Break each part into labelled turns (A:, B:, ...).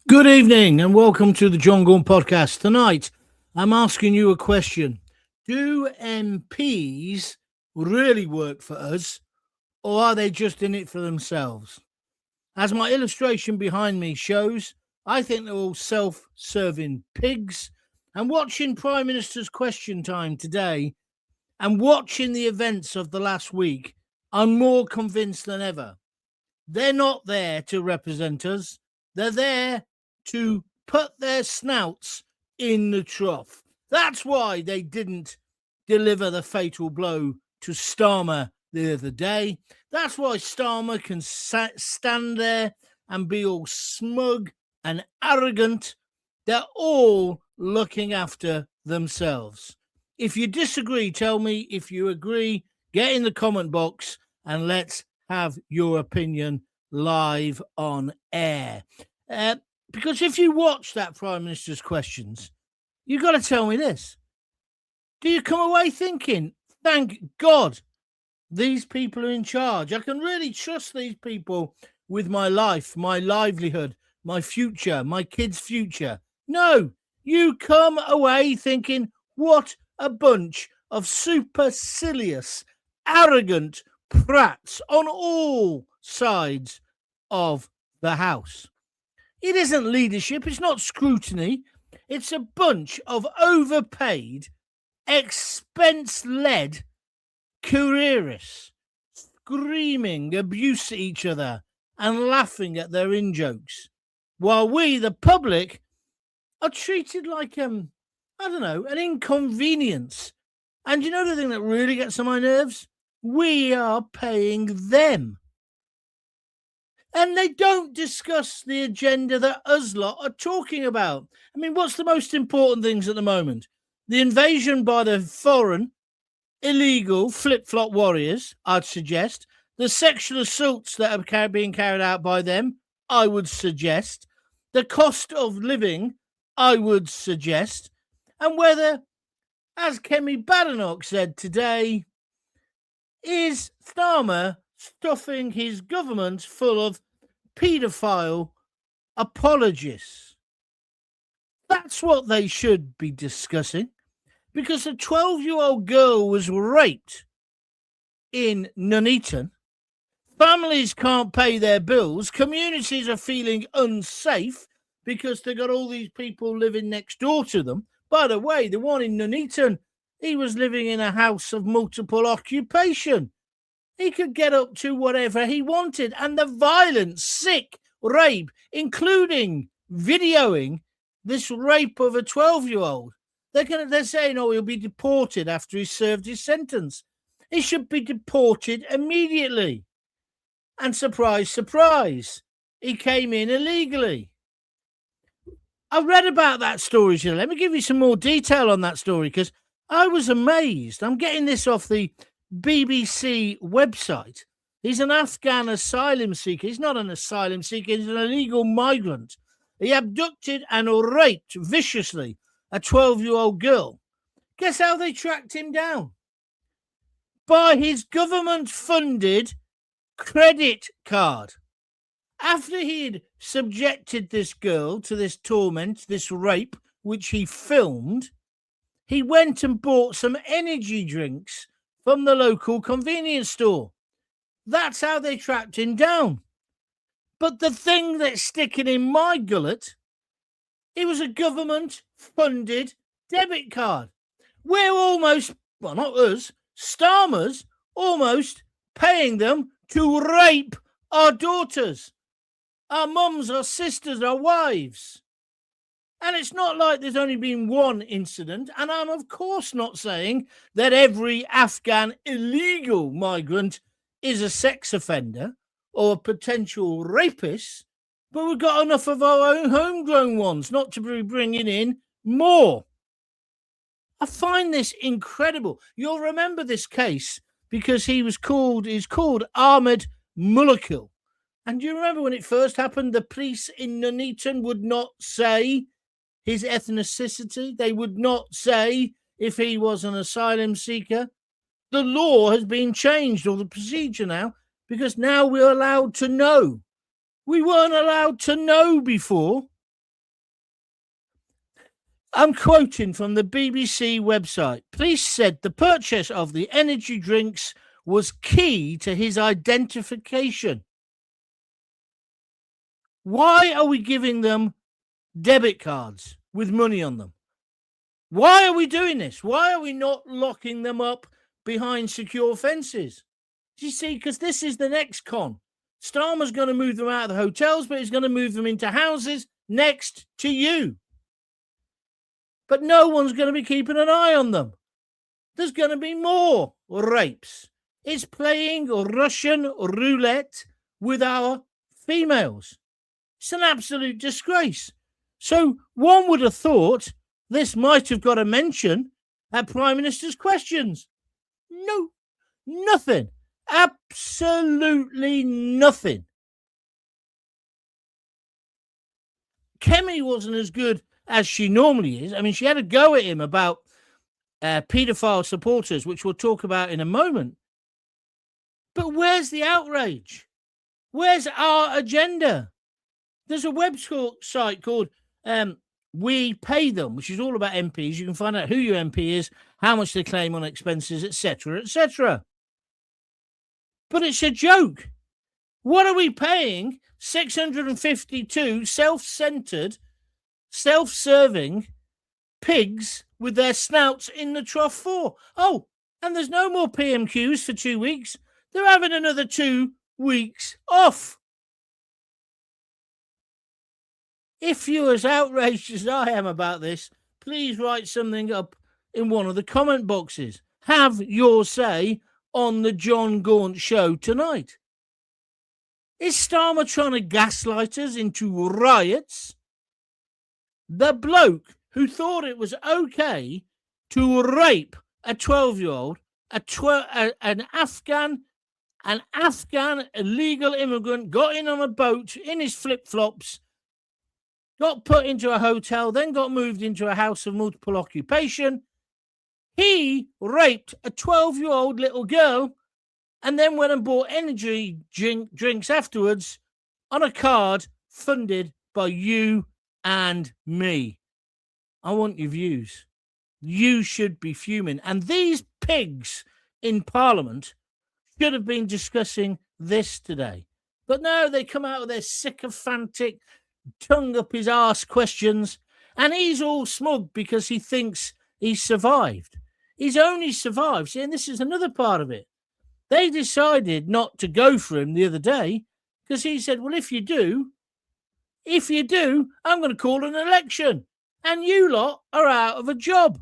A: Good evening and welcome to the John Gaunt podcast. Tonight, I'm asking you a question. Do MPs really work for us, or are they just in it for themselves? As my illustration behind me shows, I think they're all self-serving pigs. And watching Prime Minister's Question Time today and watching the events of the last week, I'm more convinced than ever. They're not there to represent us. They're there to put their snouts in the trough. That's why they didn't deliver the fatal blow to Starmer the other day. That's why Starmer can stand there and be all smug and arrogant. They're all looking after themselves. If you disagree, tell me. If you agree, get in the comment box and let's have your opinion live on air. Because if you watch that Prime Minister's questions, you've got to tell me this. Do you come away thinking, thank God these people are in charge? I can really trust these people with my life, my livelihood, my future, my kids' future. No, you come away thinking, what a bunch of supercilious, arrogant prats on all sides of the house. It isn't leadership. It's not scrutiny. It's a bunch of overpaid, expense-led careerists screaming abuse at each other and laughing at their in-jokes, while we, the public, are treated like, an inconvenience. And you know the thing that really gets on my nerves? We are paying them. And they don't discuss the agenda that us lot are talking about. I mean, what's the most important things at the moment? The invasion by the foreign, illegal, flip-flop warriors, I'd suggest. The sexual assaults that are being carried out by them, I would suggest. The cost of living, I would suggest. And whether, as Kemi Badenoch said today, is Starmer stuffing his government full of paedophile apologists. That's what they should be discussing, because a 12-year-old girl was raped in Nuneaton. Families can't pay their bills. Communities are feeling unsafe because they've got all these people living next door to them. By the way, the one in Nuneaton, he was living in a house of multiple occupation. He could get up to whatever he wanted. And the violent, sick rape, including videoing this rape of a 12-year-old. They're saying, oh, he'll be deported after he served his sentence. He should be deported immediately. And surprise, surprise, he came in illegally. I read about that story. Let me give you some more detail on that story, because I was amazed. I'm getting this off the BBC website. He's an Afghan asylum seeker. He's not an asylum seeker. He's an illegal migrant. He abducted and raped viciously a 12-year-old girl. Guess how they tracked him down? By his government-funded credit card. After he'd subjected this girl to this torment, this rape, which he filmed, he went and bought some energy drinks from the local convenience store. That's how they tracked him down. But the thing that's sticking in my gullet, it was a government-funded debit card. We're almost, well, not us, Starmer's almost paying them to rape our daughters, our mums, our sisters, our wives. And it's not like there's only been one incident. And I'm, of course, not saying that every Afghan illegal migrant is a sex offender or a potential rapist. But we've got enough of our own homegrown ones not to be bringing in more. I find this incredible. You'll remember this case because he's called Ahmed Mulakil. And do you remember when it first happened, the police in Nuneaton would not say his ethnicity. They would not say if he was an asylum seeker. The law has been changed, or the procedure now, because now we're allowed to know. We weren't allowed to know before. I'm quoting from the BBC website. Police said the purchase of the energy drinks was key to his identification. Why are we giving them debit cards with money on them? Why are we doing this? Why are we not locking them up behind secure fences? Do you see? Because this is the next con. Starmer's going to move them out of the hotels, but he's going to move them into houses next to you. But no one's going to be keeping an eye on them. There's going to be more rapes. It's playing Russian roulette with our females. It's an absolute disgrace. So one would have thought this might have got a mention at Prime Minister's questions. No, nothing. Absolutely nothing. Kemi wasn't as good as she normally is. I mean, she had a go at him about paedophile supporters, which we'll talk about in a moment. But where's the outrage? Where's our agenda? There's a website called We Pay Them, which is all about MPs. You can find out who your MP is, how much they claim on expenses, etc., etc. But it's a joke. What are we paying 652 self-centered, self-serving pigs with their snouts in the trough for? Oh, and there's no more PMQs for 2 weeks. They're having another 2 weeks off. If you're as outraged as I am about this, please write something up in one of the comment boxes. Have your say on the John Gaunt show tonight. Is Starmer trying to gaslight us into riots? The bloke who thought it was okay to rape a 12-year-old, an Afghan illegal immigrant, got in on a boat in his flip-flops, got put into a hotel, then got moved into a house of multiple occupation. He raped a 12-year-old little girl and then went and bought energy drinks afterwards on a card funded by you and me. I want your views. You should be fuming. And these pigs in Parliament should have been discussing this today. But no, they come out with their sycophantic, tongue up his arse questions, and he's all smug because he thinks he's survived. He's only survived. See, and this is another part of it. They decided not to go for him the other day because he said, well, if you do, I'm going to call an election and you lot are out of a job.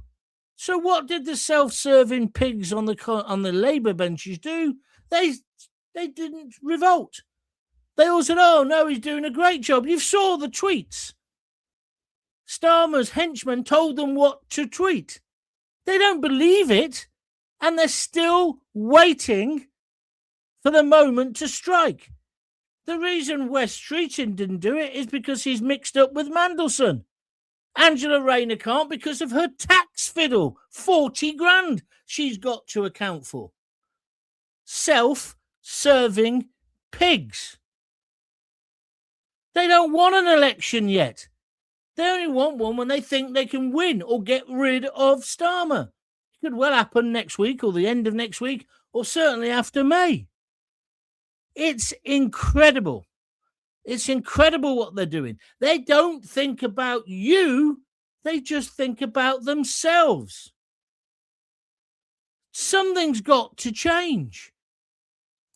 A: So what did the self-serving pigs on the Labour benches do? They didn't revolt. They all said, oh, no, he's doing a great job. You saw the tweets. Starmer's henchmen told them what to tweet. They don't believe it, and they're still waiting for the moment to strike. The reason West Streeting didn't do it is because he's mixed up with Mandelson. Angela Rayner can't because of her tax fiddle. 40 grand she's got to account for. Self-serving pigs. They don't want an election yet. They only want one when they think they can win or get rid of Starmer. It could well happen next week or the end of next week or certainly after May. It's incredible. It's incredible what they're doing. They don't think about you. They just think about themselves. Something's got to change.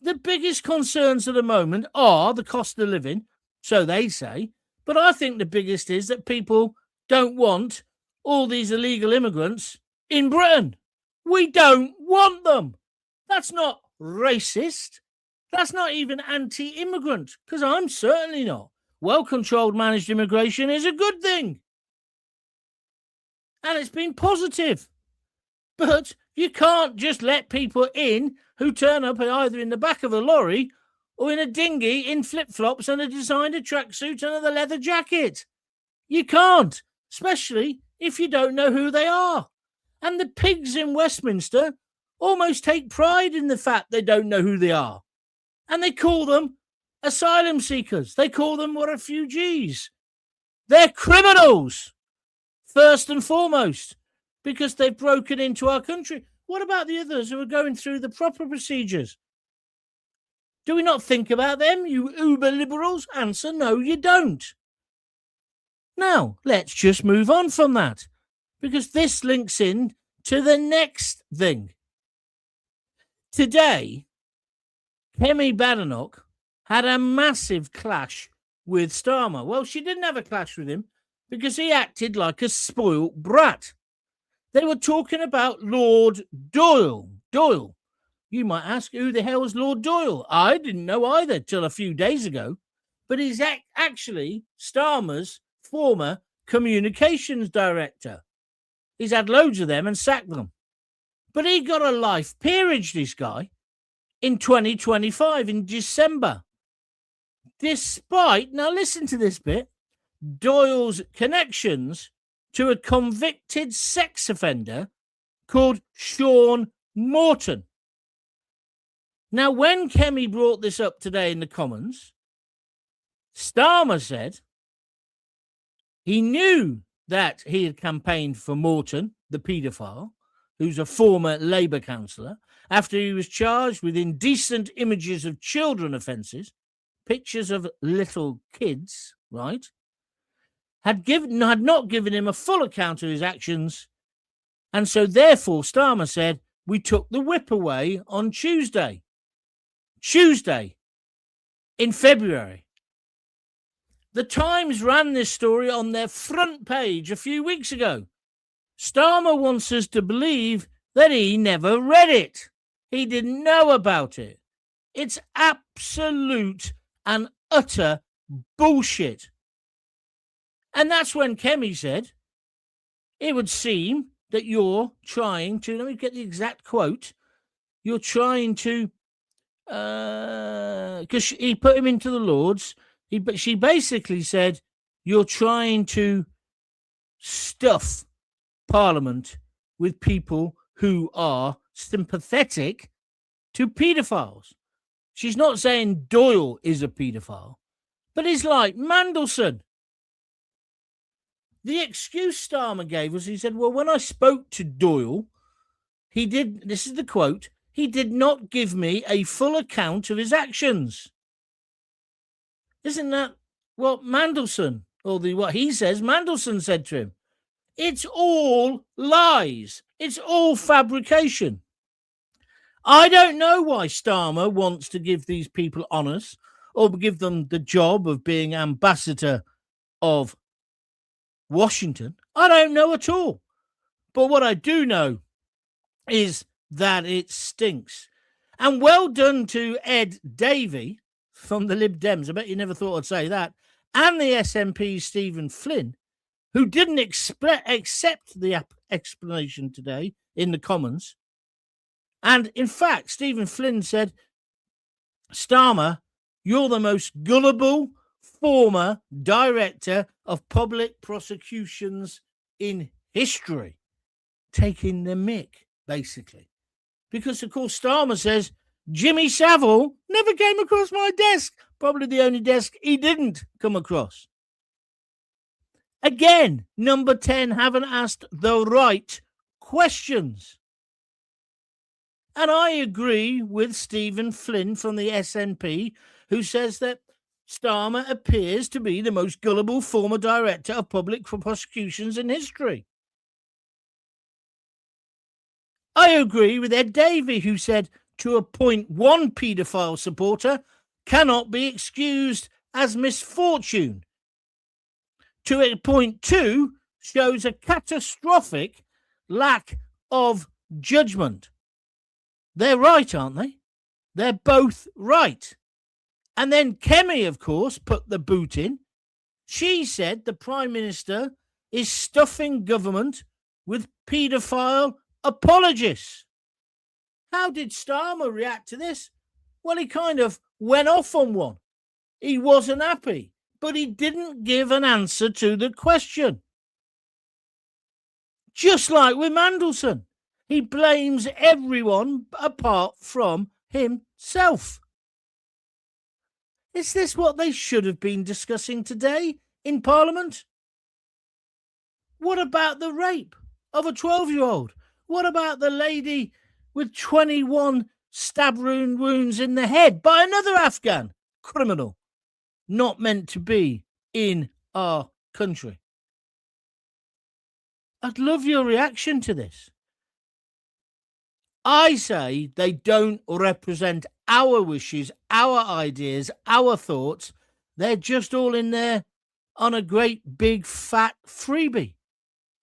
A: The biggest concerns at the moment are the cost of living, so they say. But I think the biggest is that people don't want all these illegal immigrants in Britain. We don't want them. That's not racist. That's not even anti-immigrant, because I'm certainly not. Well-controlled managed immigration is a good thing. And it's been positive. But you can't just let people in who turn up either in the back of a lorry or in a dinghy in flip-flops and a designer tracksuit and a leather jacket. You can't, especially if you don't know who they are. And the pigs in Westminster almost take pride in the fact they don't know who they are. And they call them asylum seekers. They call them refugees. They're criminals. first and foremost, because they've broken into our country. What about the others who are going through the proper procedures? Do we not think about them, you uber liberals? Answer, no, you don't. Now, let's just move on from that, because this links in to the next thing. Today, Kemi Badenoch had a massive clash with Starmer. Well, she didn't have a clash with him because he acted like a spoilt brat. They were talking about Lord Doyle. Doyle. You might ask, who the hell is Lord Doyle? I didn't know either till a few days ago. But he's actually Starmer's former communications director. He's had loads of them and sacked them. But he got a life peerage, this guy, in 2025, in December. Despite, now listen to this bit, Doyle's connections to a convicted sex offender called Sean Morton. Now, when Kemi brought this up today in the Commons, Starmer said he knew that he had campaigned for Morton, the paedophile, who's a former Labour councillor, after he was charged with indecent images of children offences, pictures of little kids, right? Had not given him a full account of his actions, and so therefore Starmer said, we took the whip away on Tuesday in February. The Times ran this story on their front page a few weeks ago. Starmer wants us to believe that he never read it. He didn't know about it. It's absolute and utter bullshit. And that's when Kemi said, it would seem that you're trying to, let me get the exact quote, you're trying to, because he put him into the Lords, she basically said, you're trying to stuff Parliament with people who are sympathetic to paedophiles. She's not saying Doyle is a paedophile, but he's like Mandelson. The excuse Starmer gave was, he said, well, when I spoke to Doyle, he did, this is the quote, he did not give me a full account of his actions. Isn't that what Mandelson, or what he says, Mandelson said to him? It's all lies. It's all fabrication. I don't know why Starmer wants to give these people honours or give them the job of being ambassador of Washington. I don't know at all. But what I do know is that it stinks. And well done to Ed Davey from the Lib Dems. I bet you never thought I'd say that. And the SNP Stephen Flynn, who didn't accept the explanation today in the Commons. And in fact, Stephen Flynn said, Starmer, you're the most gullible former director of public prosecutions in history, taking the mick, basically. Because, of course, Starmer says, Jimmy Savile never came across my desk, probably the only desk he didn't come across. Again, number 10 haven't asked the right questions. And I agree with Stephen Flynn from the SNP, who says that Starmer appears to be the most gullible former director of public prosecutions in history. I agree with Ed Davey, who said to appoint one paedophile supporter cannot be excused as misfortune. To appoint two shows a catastrophic lack of judgment. They're right, aren't they? They're both right. And then Kemi, of course, put the boot in. She said the Prime Minister is stuffing government with paedophile apologists. How did Starmer react to this? Well, he kind of went off on one. He wasn't happy, but he didn't give an answer to the question. Just like with Mandelson, he blames everyone apart from himself. Is this what they should have been discussing today in Parliament? What about the rape of a 12-year-old? What about the lady with 21 stab wounds in the head by another Afghan criminal not meant to be in our country? I'd love your reaction to this. I say they don't represent our wishes, our ideas, our thoughts. They're just all in there on a great big fat freebie.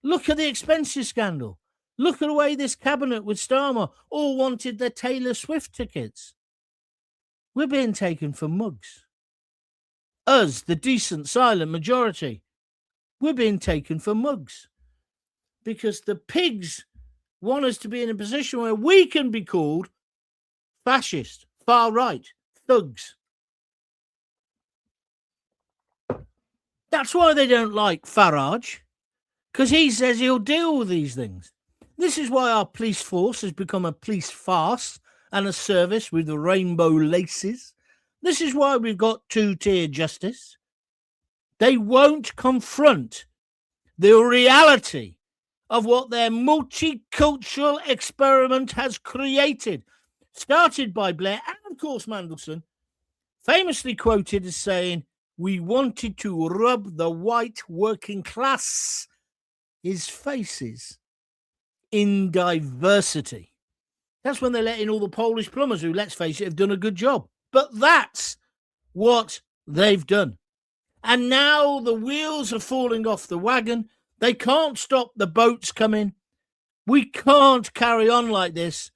A: Look at the expenses scandal. Look at the way this cabinet with Starmer all wanted their Taylor Swift tickets. We're being taken for mugs. Us, the decent, silent majority, we're being taken for mugs. Because the pigs want us to be in a position where we can be called fascist, far right, thugs. That's why they don't like Farage, because he says he'll deal with these things. This is why our police force has become a police farce and a service with the rainbow laces. This is why we've got two-tier justice. They won't confront the reality of what their multicultural experiment has created, started by Blair and, of course, Mandelson, famously quoted as saying, "We wanted to rub the white working class his faces in diversity." That's when they let in all the Polish plumbers who, let's face it, have done a good job. But that's what they've done. And now the wheels are falling off the wagon. They can't stop the boats coming. We can't carry on like this.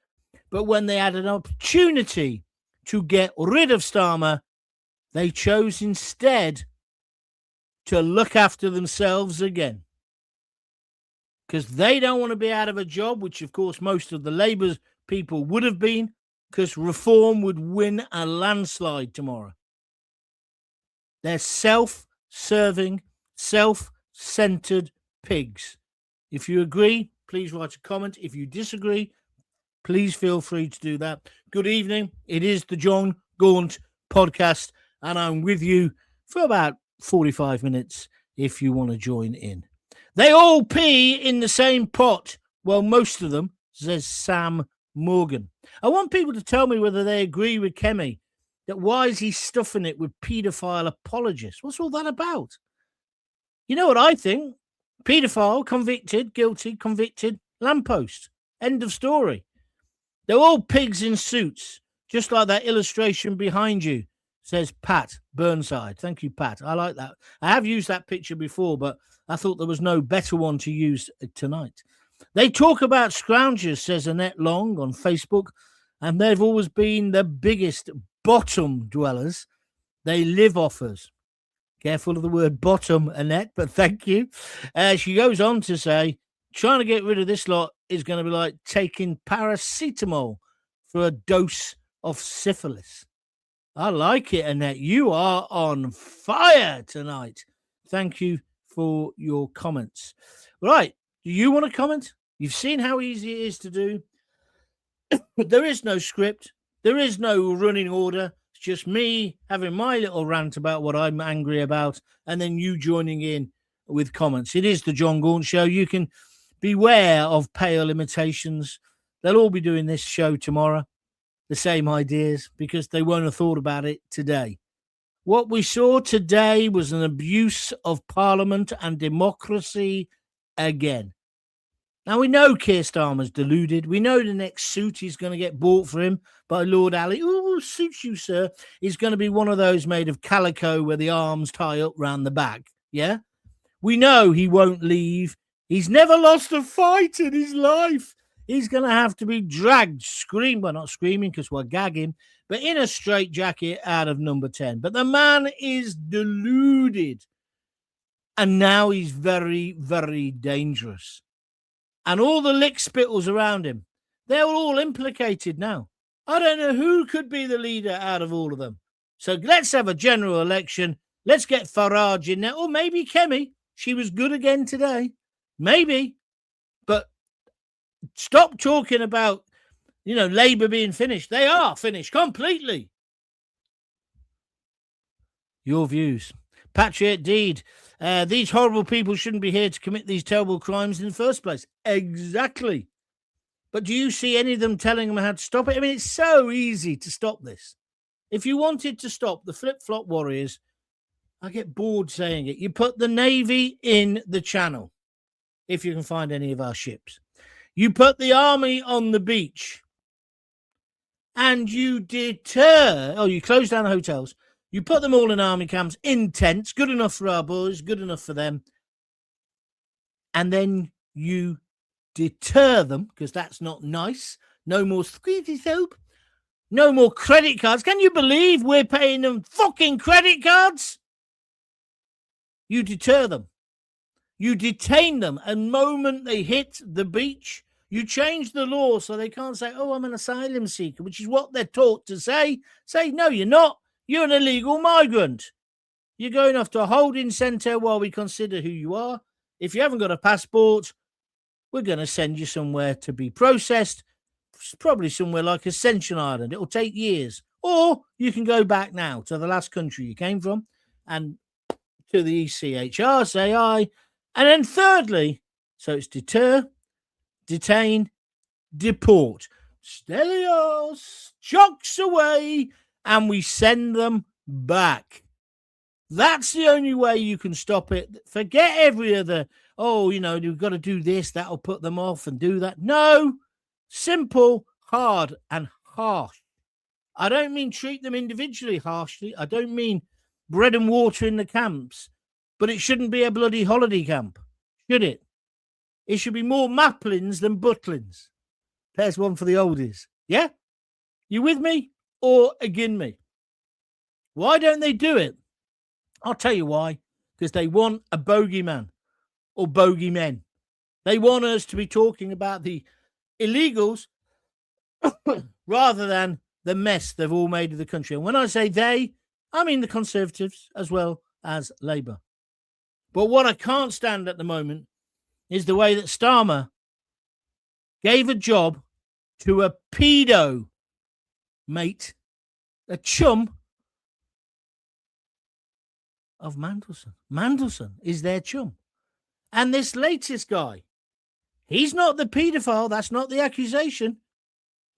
A: But when they had an opportunity to get rid of Starmer, they chose instead to look after themselves again. Because they don't want to be out of a job, which, of course, most of the Labour people would have been, because Reform would win a landslide tomorrow. They're self-serving, self-centred pigs. If you agree, please write a comment. If you disagree, please feel free to do that. Good evening. It is the John Gaunt podcast, and I'm with you for about 45 minutes if you want to join in. They all pee in the same pot. Well, most of them, says Sam Morgan. I want people to tell me whether they agree with Kemi that why is he stuffing it with paedophile apologists? What's all that about? You know what I think? Paedophile, convicted, guilty, convicted, lamppost. End of story. They're all pigs in suits, just like that illustration behind you, says Pat Burnside. Thank you, Pat. I like that. I have used that picture before, but I thought there was no better one to use tonight. They talk about scroungers, says Annette Long on Facebook, and they've always been the biggest bottom dwellers. They live off us. Careful of the word bottom, Annette, but thank you. She goes on to say, trying to get rid of this lot is going to be like taking paracetamol for a dose of syphilis. I like it, Annette. You are on fire tonight. Thank you for your comments. Right. Do you want to comment? You've seen how easy it is to do. But there is no script. There is no running order. It's just me having my little rant about what I'm angry about, and then you joining in with comments. It is the John Gaunt Show. You can beware of pale imitations. They'll all be doing this show tomorrow, the same ideas, because they won't have thought about it today. What we saw today was an abuse of Parliament and democracy again. Now, we know Keir Starmer's deluded. We know the next suit he's going to get bought for him by Lord Ali. Ooh, suits you, sir. Is going to be one of those made of calico where the arms tie up round the back. Yeah? We know he won't leave. He's never lost a fight in his life. He's going to have to be dragged, well, not screaming because we'll gag him, but in a straitjacket out of number 10. But the man is deluded. And now he's very, very dangerous. And all the lick-spittles around him, they're all implicated now. I don't know who could be the leader out of all of them. So let's have a general election. Let's get Farage in there. Or maybe Kemi. She was good again today. Maybe. But stop talking about, Labour being finished. They are finished completely. Your views. Patriot Deed. These horrible people shouldn't be here to commit these terrible crimes in the first place. Exactly. But do you see any of them telling them how to stop it? I mean, it's so easy to stop this. If you wanted to stop the flip-flop warriors, I get bored saying it. You put the Navy in the Channel, if you can find any of our ships. You put the army on the beach. And you you close down the hotels. You put them all in army camps, in tents, good enough for our boys, good enough for them. And then you deter them, because that's not nice. No more squeezy soap. No more credit cards. Can you believe we're paying them fucking credit cards? You deter them. You detain them. And the moment they hit the beach, you change the law so they can't say, oh, I'm an asylum seeker, which is what they're taught to say. Say, no, you're not. You're an illegal migrant. You're going off to a holding centre while we consider who you are. If you haven't got a passport, we're going to send you somewhere to be processed, probably somewhere like Ascension Island. It'll take years. Or you can go back now to the last country you came from and to the ECHR, say aye. And then thirdly, so it's deter, detain, deport. Stelios, chocks away, and we send them back. That's the only way you can stop it. Forget every other, you've got to do this, that'll put them off, and do that. No, simple, hard, and harsh. I don't mean treat them individually harshly. I don't mean bread and water in the camps. But it shouldn't be a bloody holiday camp, should it? It should be more Maplins than Butlins. There's one for the oldies. Yeah? You with me or against me? Why don't they do it? I'll tell you why. Because they want a bogeyman or bogeymen. They want us to be talking about the illegals rather than the mess they've all made of the country. And when I say they, I mean the Conservatives as well as Labour. But what I can't stand at the moment is the way that Starmer gave a job to a pedo mate, a chum of Mandelson. Mandelson is their chum. And this latest guy, he's not the paedophile, that's not the accusation,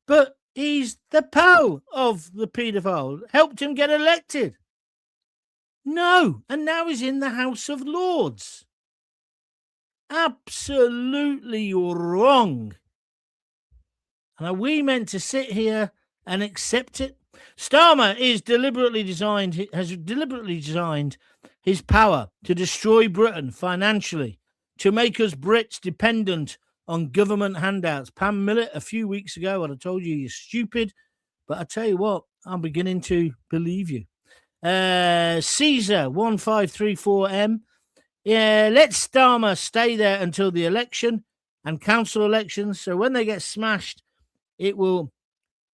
A: but he's the pal of the paedophile, helped him get elected. No, and now he's in the House of Lords. Absolutely wrong. And are we meant to sit here and accept it? Starmer has deliberately designed his power to destroy Britain financially, to make us Brits dependent on government handouts. Pam Millett a few weeks ago, I'd have told you you're stupid, but I tell you what, I'm beginning to believe you. Caesar 1534M. Yeah, let Starmer stay there until the election and council elections. So when they get smashed, it will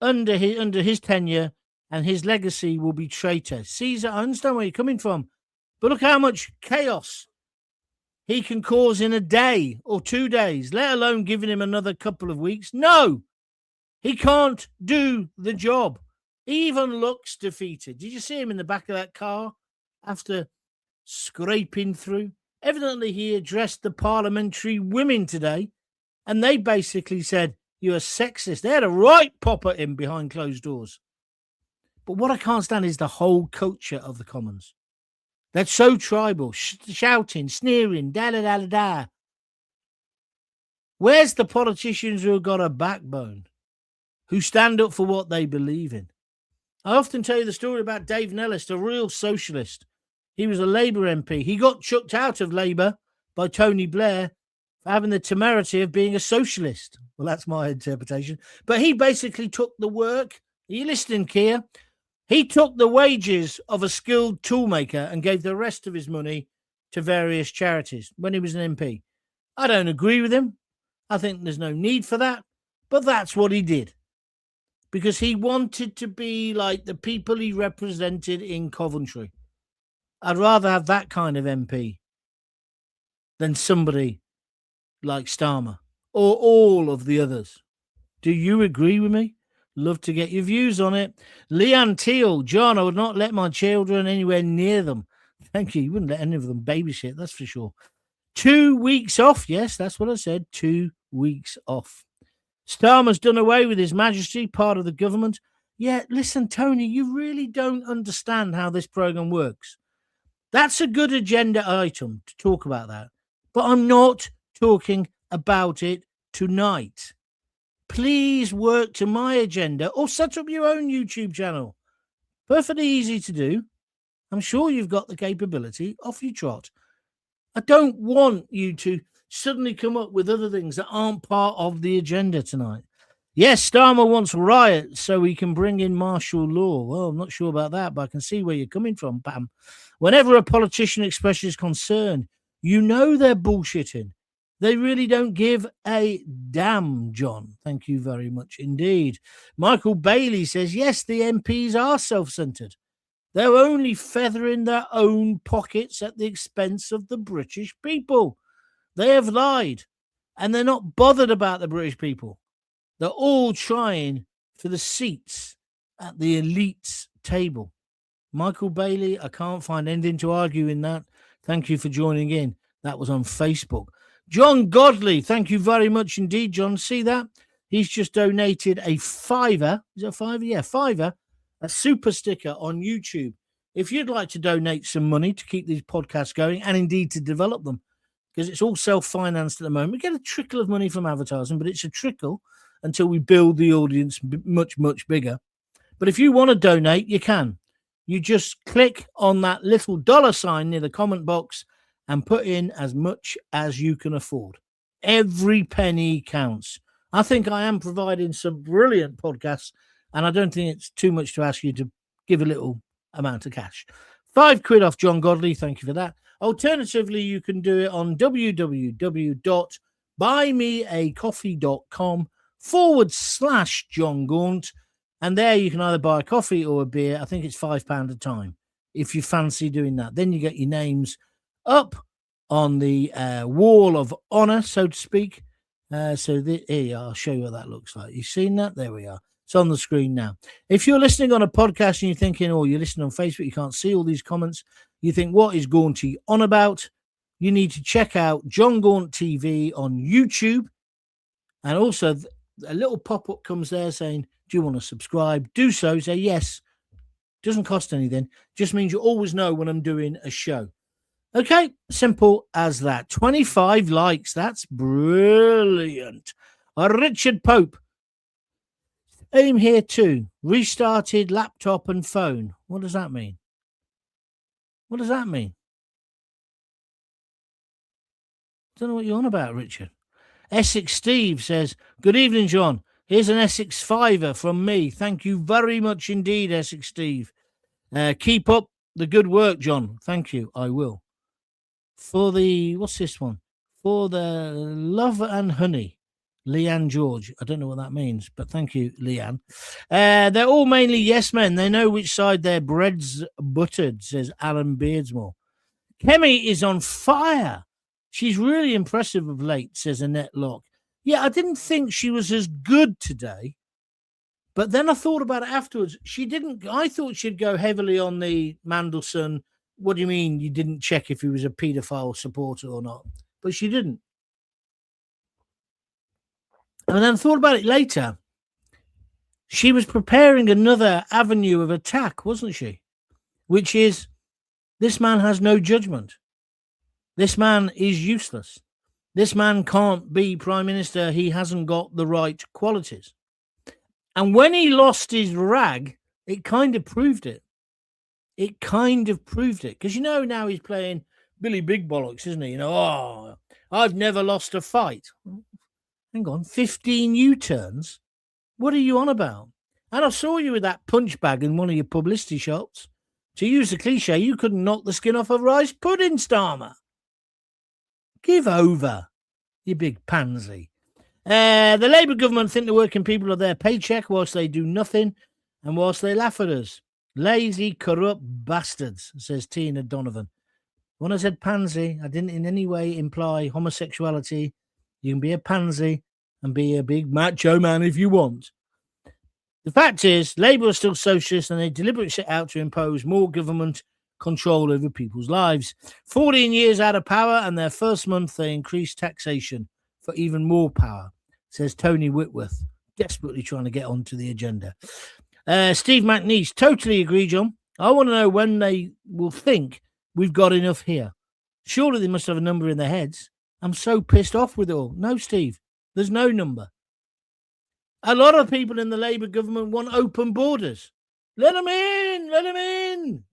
A: under his tenure, and his legacy will be traitor. Caesar, I understand where you're coming from, but look how much chaos he can cause in a day or 2 days, let alone giving him another couple of weeks. No, he can't do the job. He even looks defeated. Did you see him in the back of that car after scraping through? Evidently, he addressed the parliamentary women today, and they basically said, you're a sexist. They had a right pop at him behind closed doors. But what I can't stand is the whole culture of the Commons. They're so tribal, shouting, sneering, da-da-da-da-da. Where's the politicians who have got a backbone, who stand up for what they believe in? I often tell you the story about Dave Nellis, a real socialist. He was a Labour MP. He got chucked out of Labour by Tony Blair for having the temerity of being a socialist. Well, that's my interpretation. But he basically took the work. Are you listening, Keir? He took the wages of a skilled toolmaker and gave the rest of his money to various charities when he was an MP. I don't agree with him. I think there's no need for that. But that's what he did. Because he wanted to be like the people he represented in Coventry. I'd rather have that kind of MP than somebody like Starmer or all of the others. Do you agree with me? Love to get your views on it. Leanne Teal, John, I would not let my children anywhere near them. Thank you. You wouldn't let any of them babysit, that's for sure. 2 weeks off. Yes, that's what I said. 2 weeks off. Starmer's done away with His Majesty, part of the government. Yeah, listen, Tony, you really don't understand how this programme works. That's a good agenda item to talk about that. But I'm not talking about it tonight. Please work to my agenda or set up your own YouTube channel. Perfectly easy to do. I'm sure you've got the capability. Off you trot. I don't want you to suddenly come up with other things that aren't part of the agenda tonight. Yes, Starmer wants riots so we can bring in martial law. Well, I'm not sure about that, but I can see where you're coming from, Pam. Whenever a politician expresses concern, you know they're bullshitting. They really don't give a damn, John. Thank you very much indeed. Michael Bailey says, yes, the MPs are self-centred. They're only feathering their own pockets at the expense of the British people. They have lied, and they're not bothered about the British people. They're all trying for the seats at the elite's table. Michael Bailey, I can't find anything to argue in that. Thank you for joining in. That was on Facebook. John Godley, thank you very much indeed, John. See that? He's just donated a £5. Is it a £5? Yeah, £5. A super sticker on YouTube. If you'd like to donate some money to keep these podcasts going and indeed to develop them, because it's all self-financed at the moment. We get a trickle of money from advertising, but it's a trickle until we build the audience much, much bigger. But if you want to donate, you can. You just click on that little $sign near the comment box and put in as much as you can afford. Every penny counts. I think I am providing some brilliant podcasts, and I don't think it's too much to ask you to give a little amount of cash. £5 off John Godley. Thank you for that. Alternatively, you can do it on www.buymeacoffee.com/John Gaunt. And there you can either buy a coffee or a beer. I think it's £5 a time if you fancy doing that. Then you get your names up on the wall of honour, so to speak. Here, I'll show you what that looks like. You've seen that? There we are. It's on the screen now. If you're listening on a podcast and you're thinking, or you're listening on Facebook, you can't see all these comments, you think, what is Gaunty on about? You need to check out John Gaunt TV on YouTube. And also, a little pop-up comes there saying, do you want to subscribe? Do so. Say yes. Doesn't cost anything. Just means you always know when I'm doing a show. Okay, simple as that. 25 likes. That's brilliant. Richard Pope. Aim here too. Restarted laptop and phone. What does that mean? What does that mean? Don't know what you're on about, Richard. Essex Steve says, good evening, John. Here's an Essex fiver from me. Thank you very much indeed, Essex Steve. Keep up the good work, John. Thank you. I will. For the, what's this one? For the love and honey. Leanne George. I don't know what that means, but thank you, Leanne. They're all mainly yes men. They know which side their bread's buttered, says Alan Beardsmore. Kemi is on fire. She's really impressive of late, says Annette Locke. Yeah, I didn't think she was as good today, but then I thought about it afterwards. She didn't. I thought she'd go heavily on the Mandelson. What do you mean you didn't check if he was a paedophile supporter or not? But she didn't. And then I thought about it later. She was preparing another avenue of attack, wasn't she? Which is, this man has no judgment. This man is useless. This man can't be Prime Minister. He hasn't got the right qualities. And when he lost his rag, it kind of proved it. It kind of proved it. Because, you know, now he's playing Billy Big Bollocks, isn't he? You know, oh, I've never lost a fight. Hang on, 15 U-turns? What are you on about? And I saw you with that punch bag in one of your publicity shots. To use the cliche, you couldn't knock the skin off a rice pudding, Starmer. Give over, you big pansy. The Labour government think the working people are their paycheck whilst they do nothing and whilst they laugh at us. Lazy, corrupt bastards, says Tina Donovan. When I said pansy, I didn't in any way imply homosexuality. You can be a pansy and be a big macho man if you want. The fact is, Labour are still socialist and they deliberately set out to impose more government control over people's lives. 14 years out of power, and their first month they increased taxation for even more power, says Tony Whitworth, desperately trying to get onto the agenda. Steve McNeese, totally agree, John. I want to know when they will think we've got enough here. Surely they must have a number in their heads. I'm so pissed off with it all. No, Steve, there's no number. A lot of people in the Labour government want open borders. Let them in, let them in.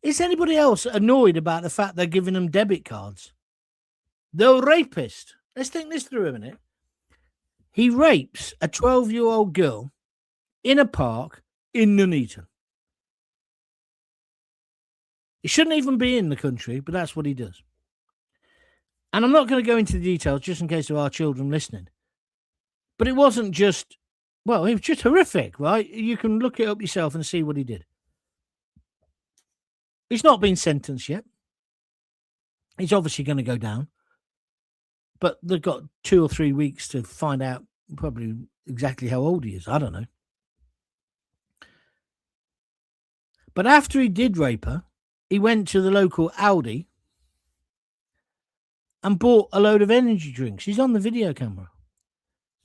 A: Is anybody else annoyed about the fact they're giving them debit cards? The rapist. Let's think this through a minute. He rapes a 12-year-old girl in a park in Nuneaton. He shouldn't even be in the country, but that's what he does. And I'm not going to go into the details just in case there are children listening. But it wasn't just, well, it was just horrific, right? You can look it up yourself and see what he did. He's not been sentenced yet. He's obviously going to go down. But they've got 2 or 3 weeks to find out probably exactly how old he is. I don't know. But after he did rape her, he went to the local Aldi and bought a load of energy drinks. He's on the video camera.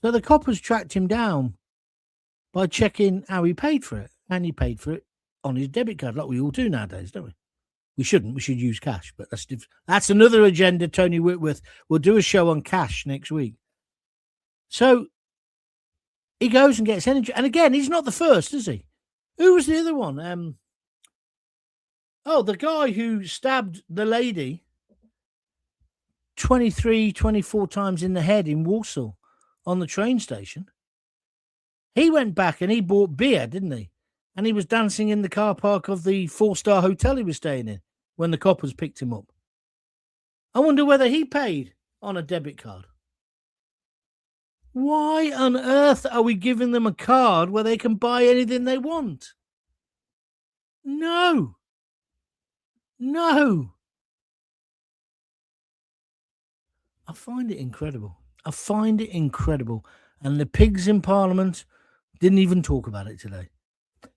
A: So the coppers tracked him down by checking how he paid for it. And he paid for it on his debit card, like we all do nowadays, don't we? We shouldn't. We should use cash. But that's another agenda, Tony Whitworth. We'll do a show on cash next week. So he goes and gets energy. And again, he's not the first, is he? Who was the other one? The guy who stabbed the lady 23, 24 times in the head in Warsaw on the train station. He went back and he bought beer, didn't he? And he was dancing in the car park of the 4-star hotel he was staying in when the coppers picked him up. I wonder whether he paid on a debit card. Why on earth are we giving them a card where they can buy anything they want? No. I find it incredible. And the pigs in Parliament didn't even talk about it today.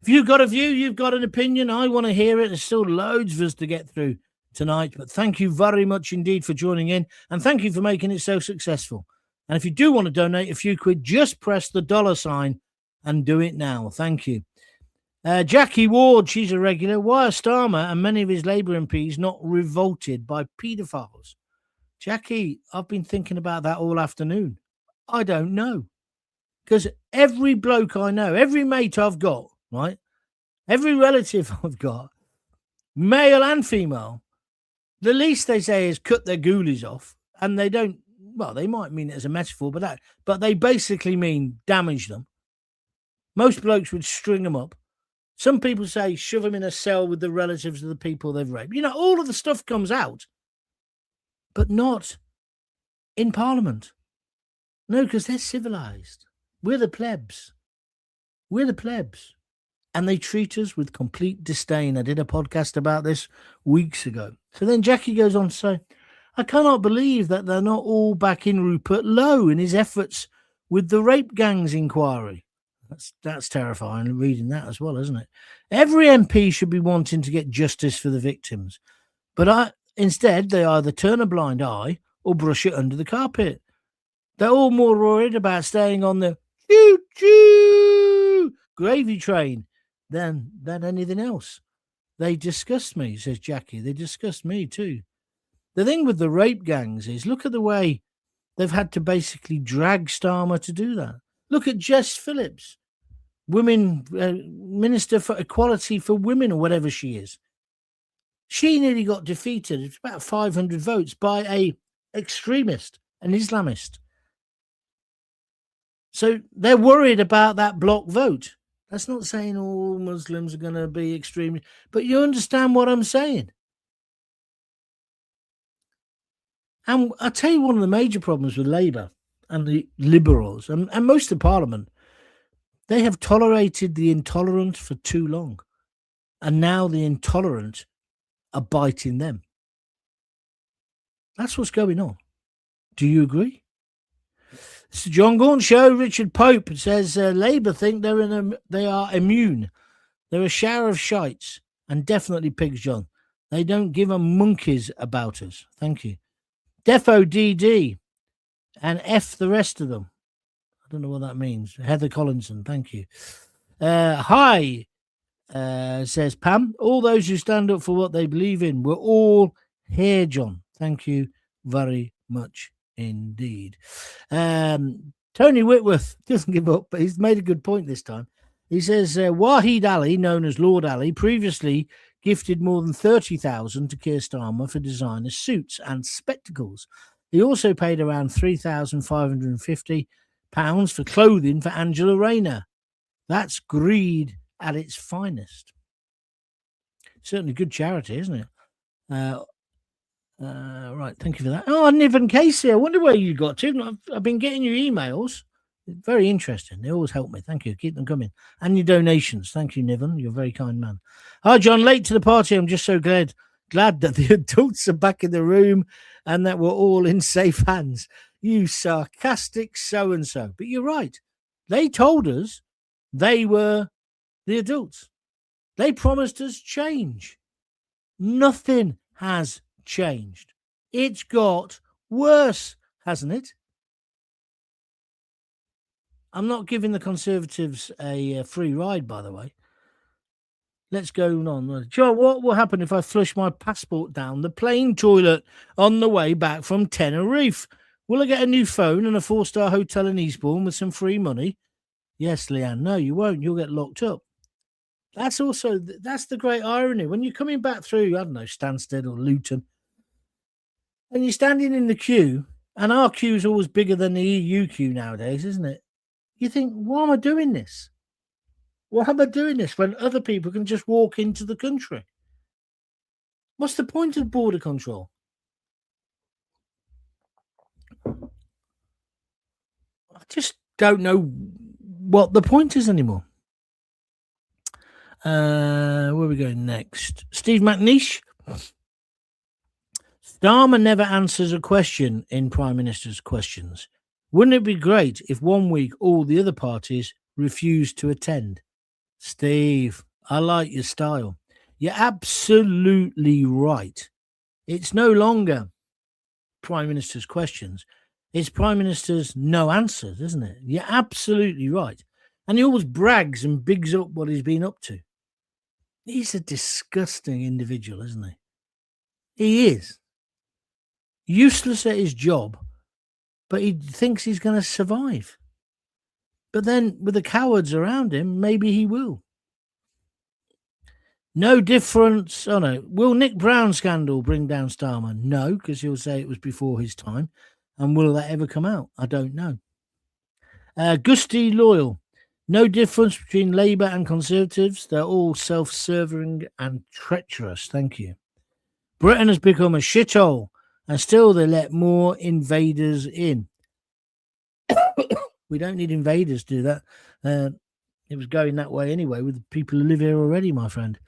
A: If you've got a view, you've got an opinion, I want to hear it. There's still loads of us to get through tonight. But thank you very much indeed for joining in. And thank you for making it so successful. And if you do want to donate a few quid, just press the $ and do it now. Thank you. Jackie Ward, she's a regular. Why are Starmer and many of his Labour MPs not revolted by paedophiles? Jackie, I've been thinking about that all afternoon. I don't know. Because every bloke I know, every mate I've got, right? Every relative I've got, male and female, the least they say is cut their ghoulies off. And they don't, well, they might mean it as a metaphor, but they basically mean damage them. Most blokes would string them up. Some people say shove them in a cell with the relatives of the people they've raped. You know, all of the stuff comes out, but not in Parliament. No, because they're civilised. We're the plebs. And they treat us with complete disdain. I did a podcast about this weeks ago. So then Jackie goes on to say, I cannot believe that they're not all backing Rupert Lowe in his efforts with the rape gangs inquiry. That's terrifying reading that as well, isn't it? Every MP should be wanting to get justice for the victims. But instead, they either turn a blind eye or brush it under the carpet. They're all more worried about staying on the choo-choo gravy train than anything else. They disgust me, says Jackie. They disgust me too. The thing with the rape gangs is, look at the way they've had to basically drag Starmer to do that. Look at Jess Phillips, Minister for Equality for Women, or whatever she is. She nearly got defeated. It's about 500 votes by a extremist, an Islamist. So they're worried about that block vote. That's not saying all Muslims are going to be extremist, but you understand what I'm saying. And I'll tell you one of the major problems with Labour and the Liberals and most of Parliament, they have tolerated the intolerant for too long. And now the intolerant are biting them. That's what's going on. Do you agree? It's the John Gaunt Show. Richard Pope says Labour think they are immune. They're a shower of shites. And definitely pigs, John. They don't give a monkeys about us. Thank you. Defo DD and F the rest of them. I don't know what that means. Heather Collinson, thank you. Hi, says Pam. All those who stand up for what they believe in, we're all here, John. Thank you very much indeed. Tony Whitworth doesn't give up, but he's made a good point this time. He says, Wahid Ali, known as Lord Ali, previously gifted more than 30,000 to Keir Starmer for designer suits and spectacles. He also paid around £3,550 for clothing for Angela Rayner. That's greed at its finest. Certainly good charity, isn't it? Right, thank you for that. Oh, Niven Casey, I wonder where you got to. I've been getting your emails. Very interesting. They always help me. Thank you. Keep them coming. And your donations. Thank you, Niven. You're a very kind man. Hi, John. Late to the party. I'm just so glad that the adults are back in the room and that we're all in safe hands. You sarcastic so-and-so. But you're right. They told us they were the adults. They promised us change. Nothing has changed. It's got worse, hasn't it? I'm not giving the Conservatives a free ride, by the way. Let's go on. John, what will happen if I flush my passport down the plane toilet on the way back from Tenerife? Will I get a new phone and a 4-star hotel in Eastbourne with some free money? Yes, Leanne. No, you won't. You'll get locked up. That's the great irony. When you're coming back through, I don't know, Stansted or Luton, and you're standing in the queue, and our queue is always bigger than the EU queue nowadays, isn't it? You think, why am I doing this? Why am I doing this when other people can just walk into the country? What's the point of border control? I just don't know what the point is anymore. Where are we going next? Steve McNeish. Starmer never answers a question in Prime Minister's questions. Wouldn't it be great if 1 week all the other parties refused to attend? Steve, I like your style. You're absolutely right. It's no longer Prime Minister's questions. It's Prime Minister's no answers, isn't it? You're absolutely right. And he always brags and bigs up what he's been up to. He's a disgusting individual, isn't he? He is. Useless at his job, but he thinks he's going to survive. But then with the cowards around him, maybe he will. No difference. Oh, no. Will Nick Brown scandal bring down Starmer? No, because he'll say it was before his time. And will that ever come out? I don't know. Gusty Loyal. No difference between Labour and Conservatives. They're all self-serving and treacherous. Thank you. Britain has become a shithole, and still they let more invaders in. We don't need invaders to do that. It was going that way anyway with the people who live here already, my friend.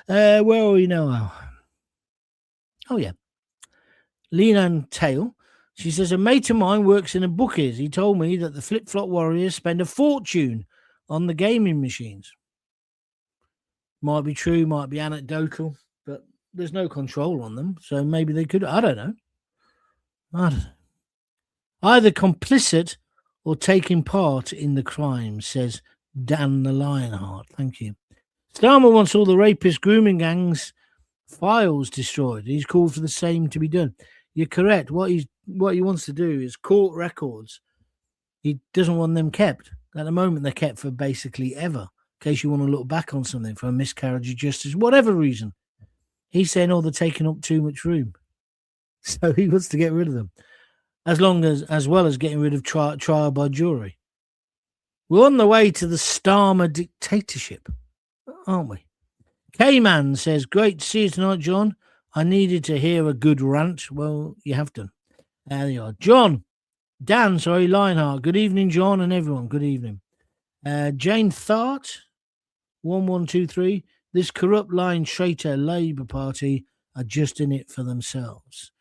A: Where are we now? Oh, yeah. Leanne Tail. She says, a mate of mine works in a bookies. He told me that the Flip-Flop Warriors spend a fortune on the gaming machines. Might be true, might be anecdotal, but there's no control on them. So maybe they could. I don't know. Either complicit or taking part in the crime, says Dan the Lionheart. Thank you. Starmer wants all the rapist grooming gangs files destroyed. He's called for the same to be done. You're correct. What he wants to do is court records. He doesn't want them kept. At the moment, they're kept for basically ever, in case you want to look back on something for a miscarriage of justice, whatever reason. He's saying, they're taking up too much room. So he wants to get rid of them, as well as getting rid of trial by jury. We're on the way to the Starmer dictatorship, aren't we? K-Man says, great to see you tonight, John. I needed to hear a good rant. Well, you have done. There you are. Lionheart. Good evening, John, and everyone. Good evening. Jane Thart, 1123. This corrupt lying traitor Labour Party are just in it for themselves.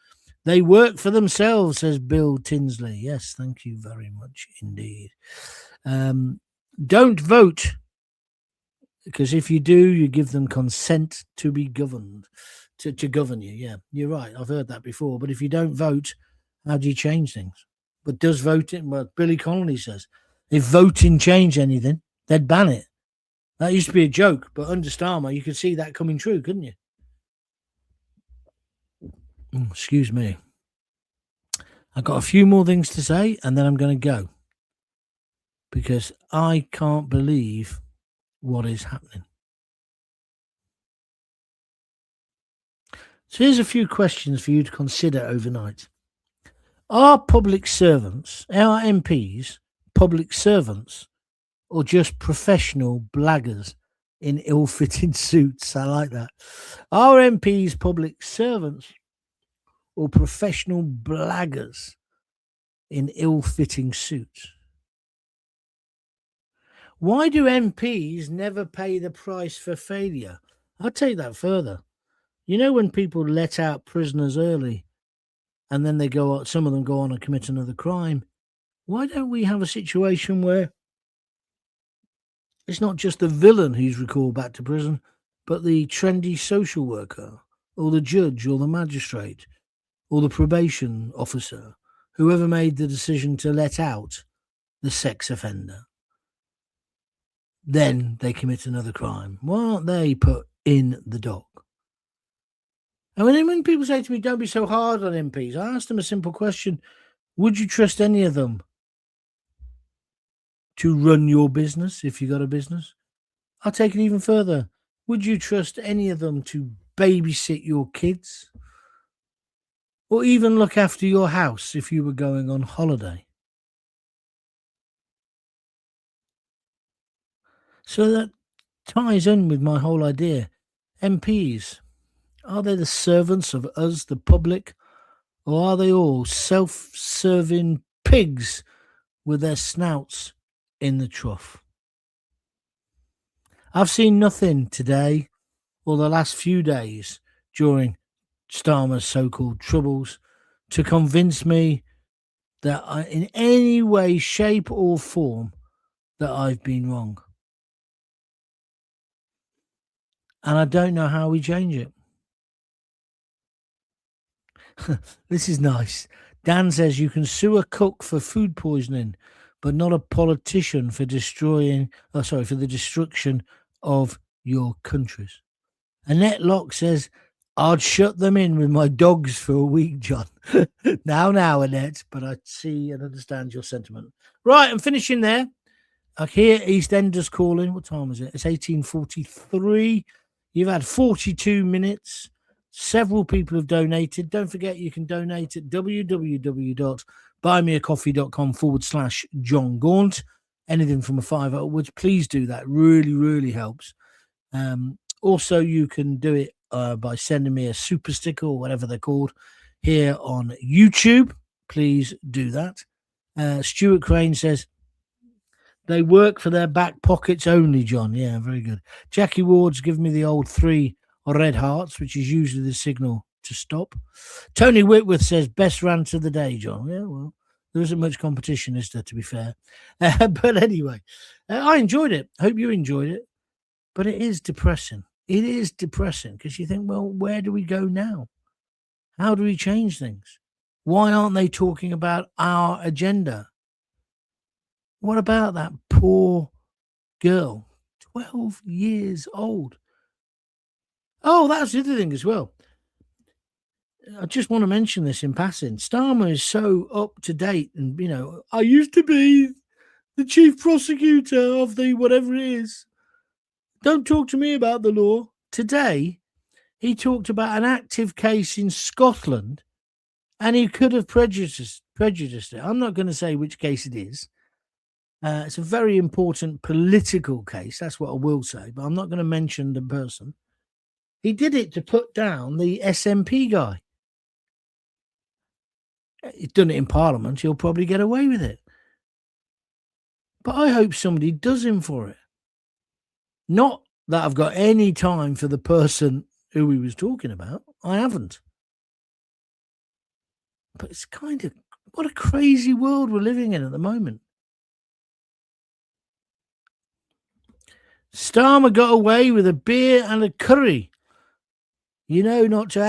A: They work for themselves, says Bill Tinsley. Yes, thank you very much indeed. Don't vote. Because if you do, you give them consent to be governed, to govern you. Yeah, you're right. I've heard that before. But if you don't vote, how do you change things? But does voting, well, Billy Connolly says, if voting changed anything, they'd ban it. That used to be a joke, but under Starmer, you could see that coming true, couldn't you? Excuse me. I've got a few more things to say, and then I'm going to go. Because I can't believe what is happening. So here's a few questions for you to consider overnight. Are public servants, our MPs, public servants, or just professional blaggers in ill-fitting suits? I like that. Are MPs public servants or professional blaggers in ill-fitting suits? Why do MPs never pay the price for failure? I'll take that further. You know, when people let out prisoners early and then they go, some of them go on and commit another crime, why don't we have a situation where it's not just the villain who's recalled back to prison, but the trendy social worker or the judge or the magistrate or the probation officer, whoever made the decision to let out the sex offender? Then they commit another crime. Why aren't they put in the dock? And when people say to me, don't be so hard on MPs, I ask them a simple question. Would you trust any of them to run your business if you got a business? I'll take it even further. Would you trust any of them to babysit your kids? Or even look after your house if you were going on holiday? So that ties in with my whole idea. MPs, are they the servants of us, the public, or are they all self-serving pigs with their snouts in the trough? I've seen nothing today or the last few days during Starmer's so-called troubles to convince me that in any way, shape or form that I've been wrong. And I don't know how we change it. This is nice. Dan says you can sue a cook for food poisoning, but not a politician for for the destruction of your countries. Annette Locke says, I'd shut them in with my dogs for a week, John. now, Annette, but I see and understand your sentiment. Right, I'm finishing there. I hear EastEnders calling. What time is it? It's 18:43. You've had 42 minutes. Several people have donated. Don't forget you can donate at www.buymeacoffee.com/John Gaunt. Anything from a £5 upwards, please do that. Really, really helps. Also, you can do it by sending me a super sticker or whatever they're called here on YouTube. Please do that. Stuart Crane says, they work for their back pockets only, John. Yeah, very good. Jackie Ward's given me the old 3 red hearts, which is usually the signal to stop. Tony Whitworth says, best rant of the day, John. Yeah, well, there isn't much competition, is there, to be fair? But anyway, I enjoyed it. Hope you enjoyed it. But it is depressing. It is depressing because you think, well, where do we go now? How do we change things? Why aren't they talking about our agenda? What about that poor girl, 12 years old? Oh, that's the other thing as well. I just want to mention this in passing. Starmer is so up to date and, I used to be the chief prosecutor of the whatever it is. Don't talk to me about the law. Today, he talked about an active case in Scotland and he could have prejudiced it. I'm not going to say which case it is. It's a very important political case. That's what I will say, but I'm not going to mention the person. He did it to put down the SNP guy. He's done it in Parliament. He'll probably get away with it. But I hope somebody does him for it. Not that I've got any time for the person who he was talking about. I haven't. But it's kind of, what a crazy world we're living in at the moment. Starmer got away with a beer and a curry. You know not to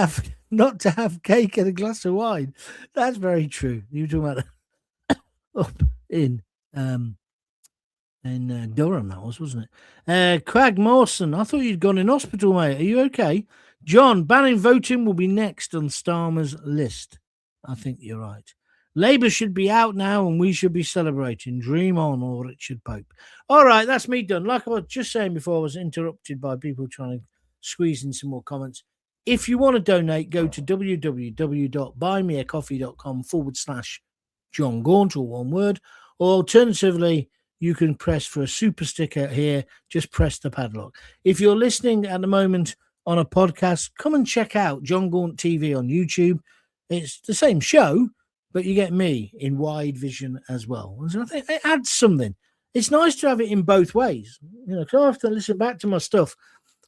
A: have cake and a glass of wine. That's very true. You were talking about up in Durham, that wasn't it? Craig Mawson, I thought you'd gone in hospital, mate. Are you okay? John, banning voting will be next on Starmer's list. I think you're right. Labour should be out now and we should be celebrating. Dream on, or Richard Pope. All right, that's me done. Like I was just saying before, I was interrupted by people trying to squeeze in some more comments. If you want to donate, go to www.buymeacoffee.com/John Gaunt, or one word. Or alternatively, you can press for a super sticker here. Just press the padlock. If you're listening at the moment on a podcast, come and check out John Gaunt TV on YouTube. It's the same show, but you get me in wide vision as well. And so I think it adds something. It's nice to have it in both ways. You know, because I have to listen back to my stuff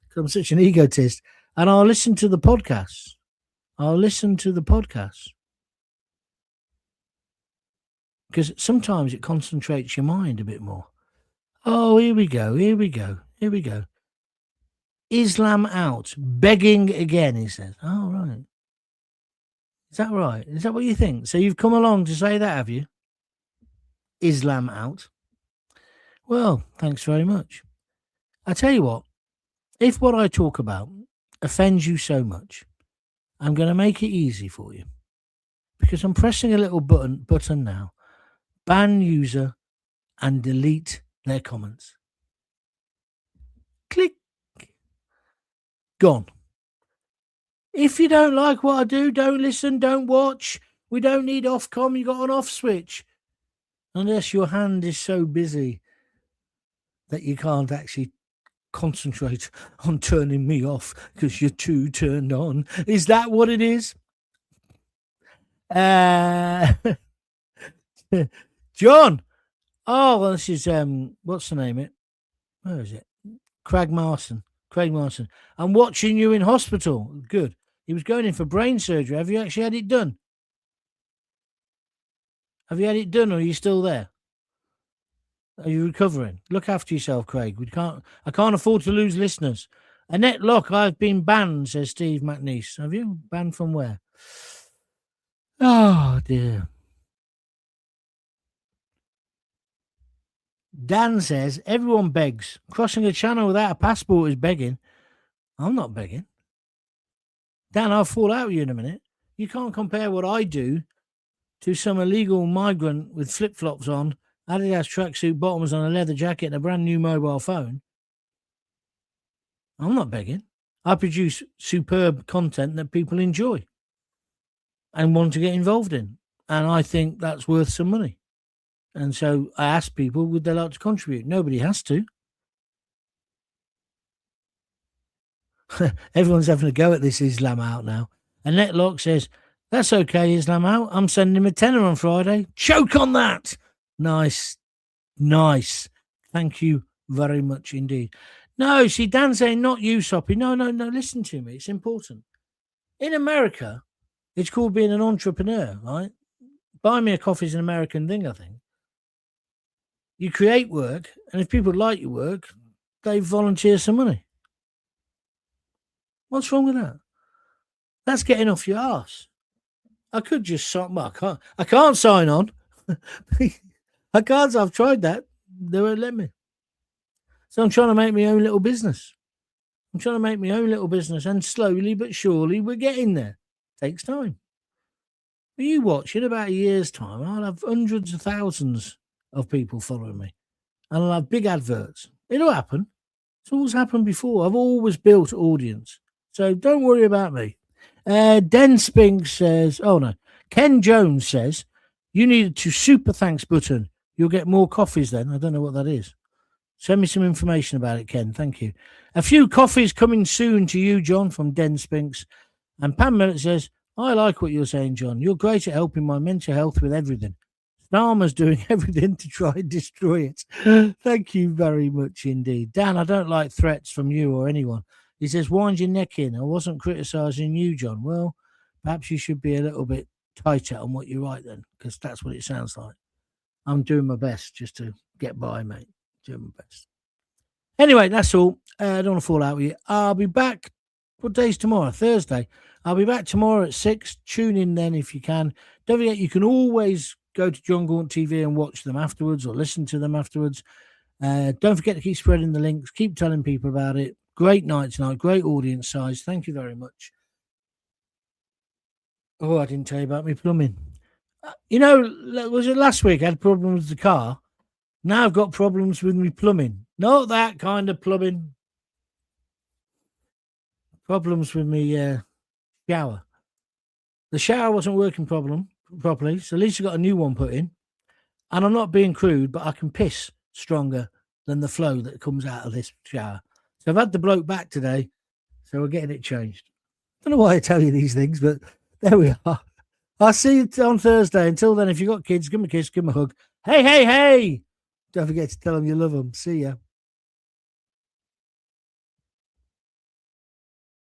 A: because I'm such an egotist. And I'll listen to the podcasts. Because sometimes it concentrates your mind a bit more. Oh, here we go. Islam out. Begging again, he says. Oh, right. Is that right? Is that what you think? So you've come along to say that, have you? Islam out. Well, thanks very much. I tell you what, if what I talk about offends you so much, I'm going to make it easy for you. Because I'm pressing a little button now. Ban user and delete their comments. Click. Gone. If you don't like what I do, don't listen, don't watch. We don't need Ofcom. You got an off switch. Unless your hand is so busy that you can't actually concentrate on turning me off because you're too turned on. Is that what it is? John. Oh, well, this is what's the name? Where is it? Craig Marson. I'm watching you in hospital. Good. He was going in for brain surgery. Have you actually had it done? Have you had it done, or are you still there? Are you recovering? Look after yourself, Craig. I can't afford to lose listeners. Annette Locke, I've been banned, says Steve McNeice. Have you? Banned from where? Oh, dear. Dan says, everyone begs. Crossing a channel without a passport is begging. I'm not begging. Dan, I'll fall out with you in a minute. You can't compare what I do to some illegal migrant with flip-flops on, Adidas tracksuit bottoms on a leather jacket and a brand new mobile phone. I'm not begging. I produce superb content that people enjoy and want to get involved in. And I think that's worth some money. And so I ask people, would they like to contribute? Nobody has to. Everyone's having a go at this Islam out now. Annette Locke says, that's okay, Islam out. I'm sending him a tenner on Friday. Choke on that. Nice. Thank you very much indeed. No, see, Dan's saying not you, Soppy. No, listen to me. It's important. In America, it's called being an entrepreneur, right? Buy me a coffee is an American thing, I think. You create work, and if people like your work, they volunteer some money. What's wrong with that? That's getting off your arse. I could just sign. Well, I can't sign on. I can't. I've tried that. They won't let me. So I'm trying to make my own little business. And slowly but surely we're getting there. Takes time. But you watch, in about a year's time, I'll have hundreds of thousands of people following me. And I'll have big adverts. It'll happen. It's always happened before. I've always built audience. So don't worry about me. Den Spink says, oh no. Ken Jones says, you need to super thanks button. You'll get more coffees then. I don't know what that is. Send me some information about it, Ken. Thank you. A few coffees coming soon to you, John, from Den Spinks. And Pam Millett says, I like what you're saying, John. You're great at helping my mental health with everything. Starmer's doing everything to try and destroy it. Thank you very much indeed. Dan, I don't like threats from you or anyone. He says, wind your neck in. I wasn't criticising you, John. Well, perhaps you should be a little bit tighter on what you write then, because that's what it sounds like. I'm doing my best just to get by, mate. Doing my best. Anyway, that's all. I don't want to fall out with you. I'll be back. What day's tomorrow? Thursday. I'll be back tomorrow at 6. Tune in then if you can. Don't forget, you can always go to John Gaunt TV and watch them afterwards or listen to them afterwards. Don't forget to keep spreading the links. Keep telling people about it. Great night tonight. Great audience size. Thank you very much. Oh, I didn't tell you about my plumbing. Was it last week I had problems with the car? Now I've got problems with my plumbing. Not that kind of plumbing. Problems with my shower. The shower wasn't working properly, so at least I got a new one put in. And I'm not being crude, but I can piss stronger than the flow that comes out of this shower. So I've had the bloke back today, so we're getting it changed. I don't know why I tell you these things, but there we are. I'll see you on Thursday. Until then, if you've got kids, give them a kiss, give them a hug. Hey, hey, hey! Don't forget to tell them you love them. See ya.